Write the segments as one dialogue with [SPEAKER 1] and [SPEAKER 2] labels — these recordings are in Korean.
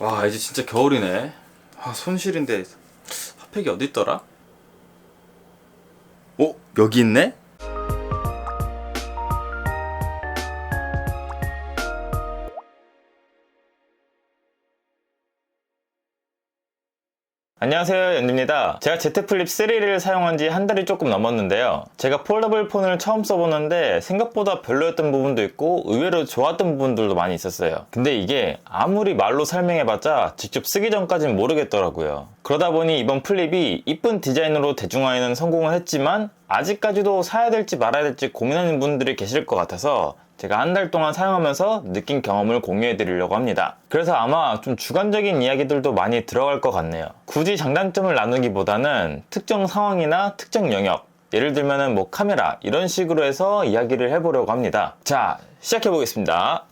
[SPEAKER 1] 와, 이제 진짜 겨울이네. 아, 손실인데 핫팩이 어디 있더라? 어? 여기 있네? 안녕하세요, 연두입니다. 제가 Z 플립 3를 사용한 지 한 달이 조금 넘었는데요. 제가 폴더블 폰을 처음 써보는데 생각보다 별로였던 부분도 있고 의외로 좋았던 부분들도 많이 있었어요. 근데 이게 아무리 말로 설명해봤자 직접 쓰기 전까진 모르겠더라고요. 그러다 보니 이번 플립이 이쁜 디자인으로 대중화에는 성공을 했지만 아직까지도 사야 될지 말아야 될지 고민하는 분들이 계실 것 같아서 제가 한 달 동안 사용하면서 느낀 경험을 공유해 드리려고 합니다. 그래서 아마 좀 주관적인 이야기들도 많이 들어갈 것 같네요. 굳이 장단점을 나누기보다는 특정 상황이나 특정 영역, 예를 들면은 뭐 카메라 이런 식으로 해서 이야기를 해보려고 합니다. 자, 시작해 보겠습니다.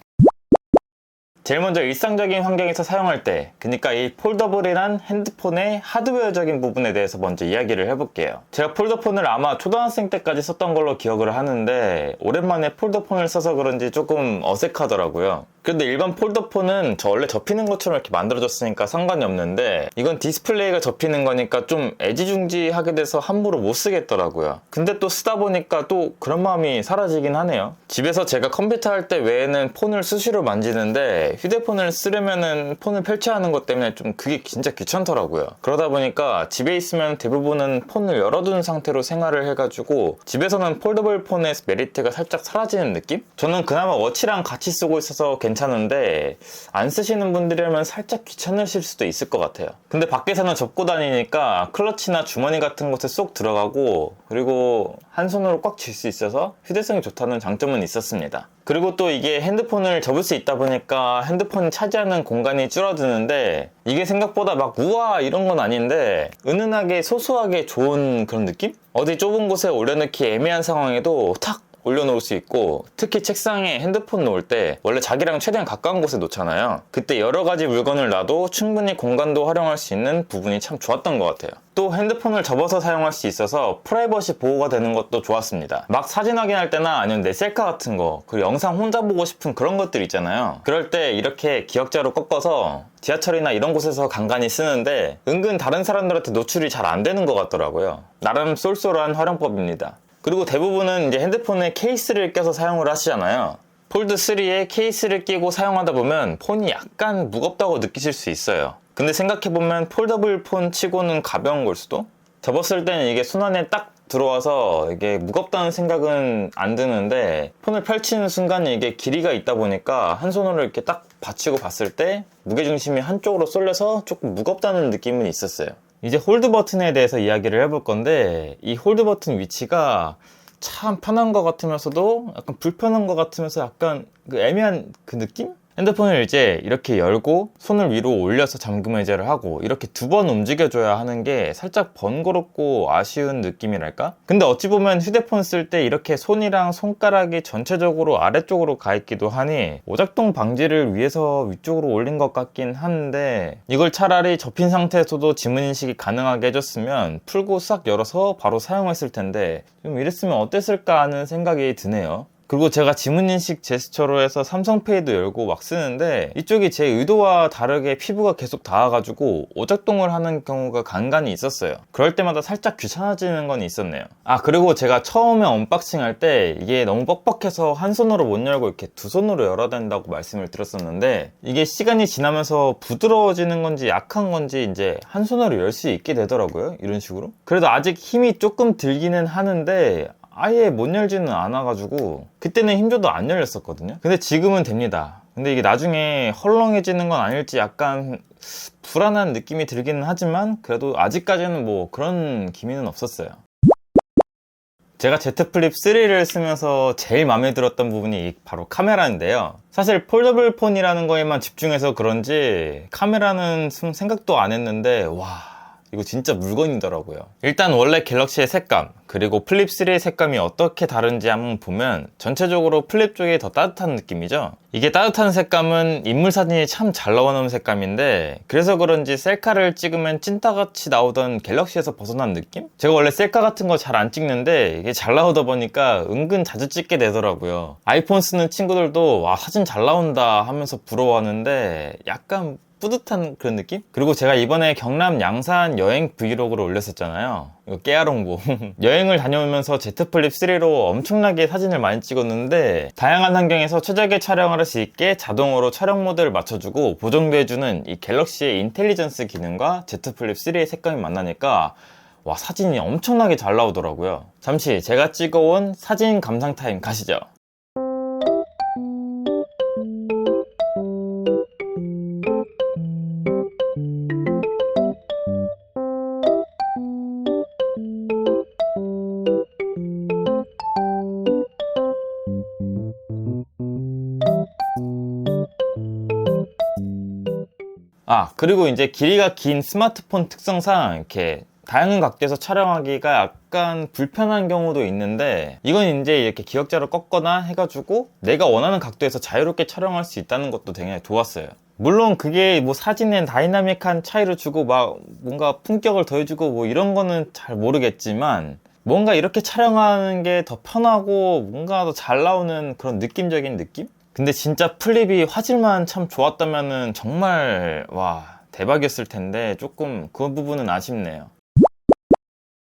[SPEAKER 1] 제일 먼저 일상적인 환경에서 사용할 때, 그러니까 이 폴더블이란 핸드폰의 하드웨어적인 부분에 대해서 먼저 이야기를 해볼게요. 제가 폴더폰을 아마 초등학생 때까지 썼던 걸로 기억을 하는데 오랜만에 폴더폰을 써서 그런지 조금 어색하더라고요. 근데 일반 폴더폰은 저 원래 접히는 것처럼 이렇게 만들어졌으니까 상관이 없는데 이건 디스플레이가 접히는 거니까 좀 애지중지하게 돼서 함부로 못 쓰겠더라고요. 근데 또 쓰다 보니까 또 그런 마음이 사라지긴 하네요. 집에서 제가 컴퓨터 할 때 외에는 폰을 수시로 만지는데 휴대폰을 쓰려면은 폰을 펼쳐야 하는 것 때문에 좀 그게 진짜 귀찮더라고요. 그러다 보니까 집에 있으면 대부분은 폰을 열어둔 상태로 생활을 해가지고 집에서는 폴더블 폰의 메리트가 살짝 사라지는 느낌? 저는 그나마 워치랑 같이 쓰고 있어서 괜찮은데 안 쓰시는 분들이라면 살짝 귀찮으실 수도 있을 것 같아요. 근데 밖에서는 접고 다니니까 클러치나 주머니 같은 곳에 쏙 들어가고 그리고 한 손으로 꽉 쥘 수 있어서 휴대성이 좋다는 장점은 있었습니다. 그리고 또 이게 핸드폰을 접을 수 있다 보니까 핸드폰이 차지하는 공간이 줄어드는데 이게 생각보다 막 우와 이런 건 아닌데 은은하게 소소하게 좋은 그런 느낌? 어디 좁은 곳에 올려놓기 애매한 상황에도 탁 올려놓을 수 있고 특히 책상에 핸드폰 놓을 때 원래 자기랑 최대한 가까운 곳에 놓잖아요. 그때 여러 가지 물건을 놔도 충분히 공간도 활용할 수 있는 부분이 참 좋았던 것 같아요. 또 핸드폰을 접어서 사용할 수 있어서 프라이버시 보호가 되는 것도 좋았습니다. 막 사진 확인할 때나 아니면 내 셀카 같은 거 그리고 영상 혼자 보고 싶은 그런 것들 있잖아요. 그럴 때 이렇게 기역자로 꺾어서 지하철이나 이런 곳에서 간간히 쓰는데 은근 다른 사람들한테 노출이 잘 안 되는 것 같더라고요. 나름 쏠쏠한 활용법입니다. 그리고 대부분은 이제 핸드폰에 케이스를 껴서 사용을 하시잖아요. 폴드3에 케이스를 끼고 사용하다 보면 폰이 약간 무겁다고 느끼실 수 있어요. 근데 생각해보면 폴더블 폰 치고는 가벼운 걸 수도? 접었을 때는 이게 손 안에 딱 들어와서 이게 무겁다는 생각은 안 드는데 폰을 펼치는 순간 이게 길이가 있다 보니까 한 손으로 이렇게 딱 받치고 봤을 때 무게중심이 한쪽으로 쏠려서 조금 무겁다는 느낌은 있었어요. 이제 홀드 버튼에 대해서 이야기를 해볼 건데 이 홀드 버튼 위치가 참 편한 것 같으면서도 약간 불편한 것 같으면서 약간 그 애매한 그 느낌? 핸드폰을 이제 이렇게 열고 손을 위로 올려서 잠금 해제를 하고 이렇게 두 번 움직여줘야 하는 게 살짝 번거롭고 아쉬운 느낌이랄까? 근데 어찌 보면 휴대폰 쓸 때 이렇게 손이랑 손가락이 전체적으로 아래쪽으로 가 있기도 하니 오작동 방지를 위해서 위쪽으로 올린 것 같긴 한데 이걸 차라리 접힌 상태에서도 지문인식이 가능하게 해줬으면 풀고 싹 열어서 바로 사용했을 텐데 좀 이랬으면 어땠을까 하는 생각이 드네요. 그리고 제가 지문인식 제스처로 해서 삼성페이도 열고 막 쓰는데 이쪽이 제 의도와 다르게 피부가 계속 닿아가지고 오작동을 하는 경우가 간간히 있었어요. 그럴 때마다 살짝 귀찮아지는 건 있었네요. 아, 그리고 제가 처음에 언박싱 할 때 이게 너무 뻑뻑해서 한 손으로 못 열고 이렇게 두 손으로 열어야 된다고 말씀을 드렸었는데 이게 시간이 지나면서 부드러워지는 건지 약한 건지 이제 한 손으로 열 수 있게 되더라고요. 이런 식으로. 그래도 아직 힘이 조금 들기는 하는데 아예 못 열지는 않아가지고 그때는 힘줘도 안 열렸었거든요. 근데 지금은 됩니다. 근데 이게 나중에 헐렁해지는 건 아닐지 약간 불안한 느낌이 들기는 하지만 그래도 아직까지는 뭐 그런 기미는 없었어요. 제가 Z 플립 3를 쓰면서 제일 마음에 들었던 부분이 바로 카메라인데요. 사실 폴더블 폰이라는 거에만 집중해서 그런지 카메라는 생각도 안 했는데 와, 이거 진짜 물건이더라고요. 일단 원래 갤럭시의 색감 그리고 플립 3의 색감이 어떻게 다른지 한번 보면 전체적으로 플립 쪽이 더 따뜻한 느낌이죠. 이게 따뜻한 색감은 인물 사진이 참 잘 나오는 색감인데 그래서 그런지 셀카를 찍으면 찐따같이 나오던 갤럭시에서 벗어난 느낌? 제가 원래 셀카 같은 거 잘 안 찍는데 이게 잘 나오다 보니까 은근 자주 찍게 되더라고요. 아이폰 쓰는 친구들도 와 사진 잘 나온다 하면서 부러워하는데 약간 뿌듯한 그런 느낌? 그리고 제가 이번에 경남 양산 여행 브이로그를 올렸었잖아요. 이거 깨알홍보. 여행을 다녀오면서 Z 플립 3로 엄청나게 사진을 많이 찍었는데 다양한 환경에서 최적의 촬영을 할 수 있게 자동으로 촬영 모드를 맞춰주고 보정도 해주는 이 갤럭시의 인텔리전스 기능과 Z 플립 3의 색감이 만나니까 와, 사진이 엄청나게 잘 나오더라고요. 잠시 제가 찍어온 사진 감상 타임 가시죠. 그리고 이제 길이가 긴 스마트폰 특성상 이렇게 다양한 각도에서 촬영하기가 약간 불편한 경우도 있는데 이건 이제 이렇게 기역자로 꺾거나 해가지고 내가 원하는 각도에서 자유롭게 촬영할 수 있다는 것도 되게 좋았어요. 물론 그게 뭐 사진엔 다이나믹한 차이를 주고 막 뭔가 품격을 더해주고 뭐 이런 거는 잘 모르겠지만 뭔가 이렇게 촬영하는 게 더 편하고 뭔가 더 잘 나오는 그런 느낌적인 느낌? 근데 진짜 플립이 화질만 참 좋았다면은 정말 와 대박이었을 텐데 조금 그 부분은 아쉽네요.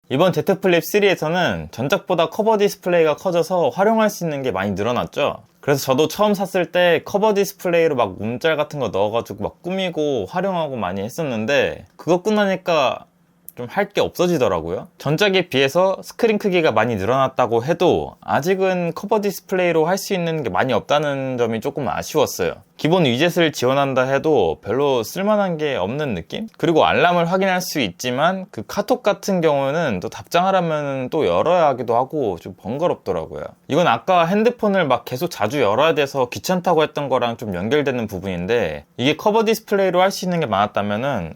[SPEAKER 1] 이번 Z 플립 3에서는 전작보다 커버 디스플레이가 커져서 활용할 수 있는 게 많이 늘어났죠. 그래서 저도 처음 샀을 때 커버 디스플레이로 막 움짤 같은 거 넣어가지고 막 꾸미고 활용하고 많이 했었는데 그거 끝나니까 좀 할 게 없어지더라고요. 전작에 비해서 스크린 크기가 많이 늘어났다고 해도 아직은 커버 디스플레이로 할 수 있는 게 많이 없다는 점이 조금 아쉬웠어요. 기본 위젯을 지원한다 해도 별로 쓸만한 게 없는 느낌? 그리고 알람을 확인할 수 있지만 그 카톡 같은 경우는 또 답장하려면 또 열어야 하기도 하고 좀 번거롭더라고요. 이건 아까 핸드폰을 막 계속 자주 열어야 돼서 귀찮다고 했던 거랑 좀 연결되는 부분인데 이게 커버 디스플레이로 할 수 있는 게 많았다면은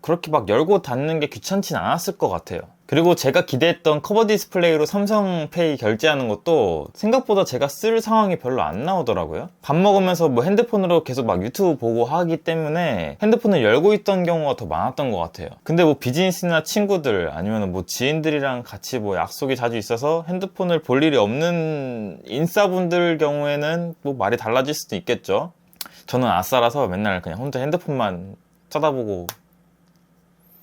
[SPEAKER 1] 그렇게 막 열고 닫는 게 귀찮진 않았을 것 같아요. 그리고 제가 기대했던 커버 디스플레이로 삼성페이 결제하는 것도 생각보다 제가 쓸 상황이 별로 안 나오더라고요. 밥 먹으면서 뭐 핸드폰으로 계속 막 유튜브 보고 하기 때문에 핸드폰을 열고 있던 경우가 더 많았던 것 같아요. 근데 뭐 비즈니스나 친구들 아니면 뭐 지인들이랑 같이 뭐 약속이 자주 있어서 핸드폰을 볼 일이 없는 인싸분들 경우에는 뭐 말이 달라질 수도 있겠죠. 저는 아싸라서 맨날 그냥 혼자 핸드폰만 쳐다보고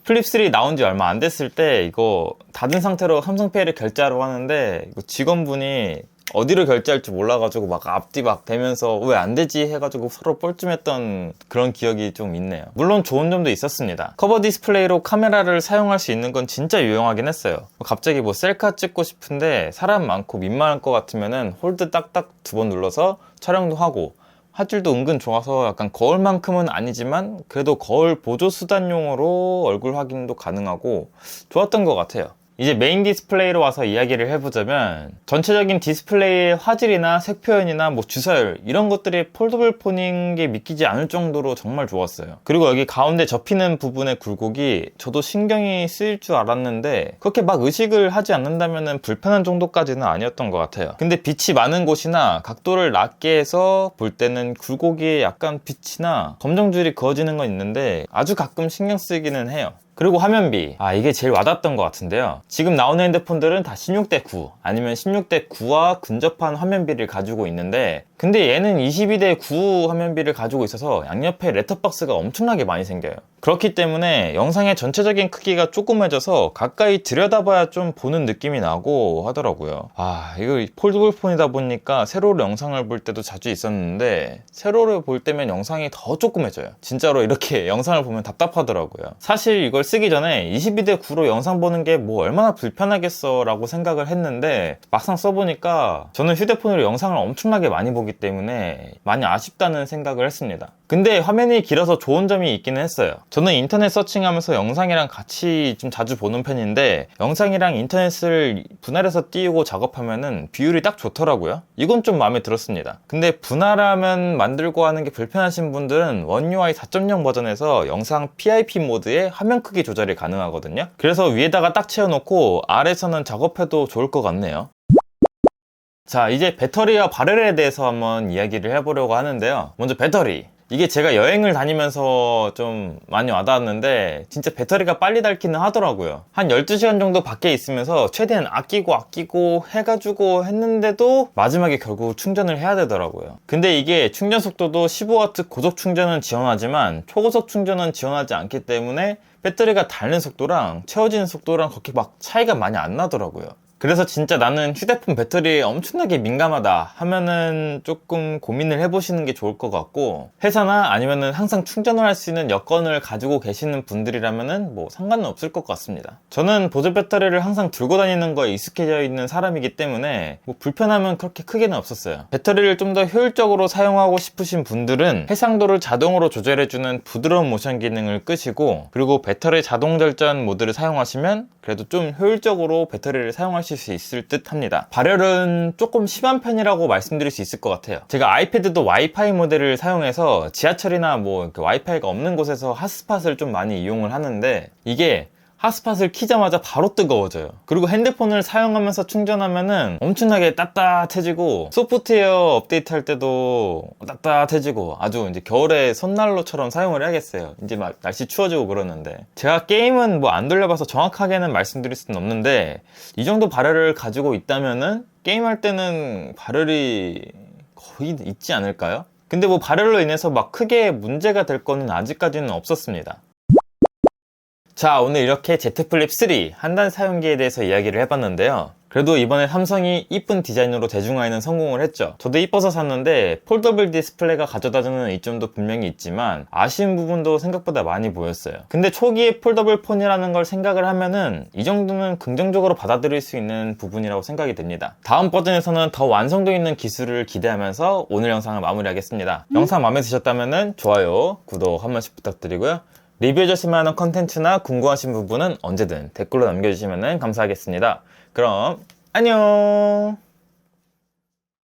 [SPEAKER 1] 플립 3 나온 지 얼마 안 됐을 때 이거 닫은 상태로 삼성페이를 결제하려고 하는데 이거 직원분이 어디로 결제할지 몰라가지고 막 앞뒤 막 대면서 왜 안 되지 해가지고 서로 뻘쭘했던 그런 기억이 좀 있네요. 물론 좋은 점도 있었습니다. 커버 디스플레이로 카메라를 사용할 수 있는 건 진짜 유용하긴 했어요. 갑자기 뭐 셀카 찍고 싶은데 사람 많고 민망할 것 같으면은 홀드 딱딱 2번 눌러서 촬영도 하고 화질도 은근 좋아서 약간 거울만큼은 아니지만 그래도 거울 보조 수단용으로 얼굴 확인도 가능하고 좋았던 것 같아요. 이제 메인 디스플레이로 와서 이야기를 해보자면 전체적인 디스플레이의 화질이나 색 표현이나 뭐 주사율 이런 것들이 폴더블 폰인 게 믿기지 않을 정도로 정말 좋았어요. 그리고 여기 가운데 접히는 부분의 굴곡이 저도 신경이 쓰일 줄 알았는데 그렇게 막 의식을 하지 않는다면 불편한 정도까지는 아니었던 것 같아요. 근데 빛이 많은 곳이나 각도를 낮게 해서 볼 때는 굴곡이 약간 빛이나 검정줄이 그어지는 건 있는데 아주 가끔 신경 쓰기는 해요. 그리고 화면비 이게 제일 와닿았던 것 같은데요. 지금 나오는 핸드폰들은 다 16대 9 아니면 16대 9와 근접한 화면비를 가지고 있는데 근데 얘는 22대 9 화면비를 가지고 있어서 양옆에 렛터박스가 엄청나게 많이 생겨요. 그렇기 때문에 영상의 전체적인 크기가 조그매져서 가까이 들여다봐야 좀 보는 느낌이 나고 하더라고요. 이거 폴더블 폰이다 보니까 세로로 영상을 볼 때도 자주 있었는데 세로를 볼 때면 영상이 더 조그매져요. 진짜로 이렇게 영상을 보면 답답하더라고요. 사실 이걸 쓰기 전에 22대 9로 영상 보는 게 뭐 얼마나 불편하겠어 라고 생각을 했는데 막상 써보니까 저는 휴대폰으로 영상을 엄청나게 많이 보기 때문에 많이 아쉽다는 생각을 했습니다. 근데 화면이 길어서 좋은 점이 있기는 했어요. 저는 인터넷 서칭하면서 영상이랑 같이 좀 자주 보는 편인데 영상이랑 인터넷을 분할해서 띄우고 작업하면은 비율이 딱 좋더라고요. 이건 좀 마음에 들었습니다. 근데 분할하면 만들고 하는 게 불편하신 분들은 원 UI 4.0 버전에서 영상 PIP 모드에 화면 크기 조절이 가능하거든요. 그래서 위에다가 딱 채워놓고 아래에서는 작업해도 좋을 것 같네요. 자, 이제 배터리와 발열에 대해서 한번 이야기를 해보려고 하는데요. 먼저 배터리. 이게 제가 여행을 다니면서 좀 많이 와닿았는데 진짜 배터리가 빨리 닳기는 하더라고요. 한 12시간 정도 밖에 있으면서 최대한 아끼고 해가지고 했는데도 마지막에 결국 충전을 해야 되더라고요. 근데 이게 충전 속도도 15W 고속 충전은 지원하지만 초고속 충전은 지원하지 않기 때문에 배터리가 닳는 속도랑 채워지는 속도랑 그렇게 막 차이가 많이 안 나더라고요. 그래서 진짜 나는 휴대폰 배터리에 엄청나게 민감하다 하면은 조금 고민을 해보시는 게 좋을 것 같고, 회사나 아니면은 항상 충전을 할 수 있는 여건을 가지고 계시는 분들이라면은 뭐 상관은 없을 것 같습니다. 저는 보조 배터리를 항상 들고 다니는 거에 익숙해져 있는 사람이기 때문에 뭐 불편함은 그렇게 크게는 없었어요. 배터리를 좀 더 효율적으로 사용하고 싶으신 분들은 해상도를 자동으로 조절해주는 부드러운 모션 기능을 끄시고, 그리고 배터리 자동 절전 모드를 사용하시면 그래도 좀 효율적으로 배터리를 사용하실 수 있을 듯 합니다. 발열은 조금 심한 편이라고 말씀드릴 수 있을 것 같아요. 제가 아이패드도 와이파이 모델을 사용해서 지하철이나 뭐 와이파이가 없는 곳에서 핫스팟을 좀 많이 이용을 하는데, 이게 핫스팟을 키자마자 바로 뜨거워져요. 그리고 핸드폰을 사용하면서 충전하면은 엄청나게 따뜻해지고, 소프트웨어 업데이트 할 때도 따뜻해지고, 아주 이제 겨울에 손난로처럼 사용을 해야겠어요. 이제 막 날씨 추워지고 그러는데. 제가 게임은 뭐 안 돌려봐서 정확하게는 말씀드릴 수는 없는데, 이 정도 발열을 가지고 있다면은 게임할 때는 발열이 거의 있지 않을까요? 근데 뭐 발열로 인해서 막 크게 문제가 될 거는 아직까지는 없었습니다. 자, 오늘 이렇게 Z 플립 3 한 달 사용기에 대해서 이야기를 해봤는데요. 그래도 이번에 삼성이 이쁜 디자인으로 대중화에는 성공을 했죠. 저도 이뻐서 샀는데 폴더블 디스플레이가 가져다주는 이점도 분명히 있지만 아쉬운 부분도 생각보다 많이 보였어요. 근데 초기에 폴더블 폰이라는 걸 생각을 하면은 이 정도는 긍정적으로 받아들일 수 있는 부분이라고 생각이 됩니다. 다음 버전에서는 더 완성도 있는 기술을 기대하면서 오늘 영상을 마무리하겠습니다. 영상 마음에 드셨다면 좋아요, 구독 한 번씩 부탁드리고요. 리뷰해주실 만한 컨텐츠나 궁금하신 부분은 언제든 댓글로 남겨주시면 감사하겠습니다. 그럼 안녕.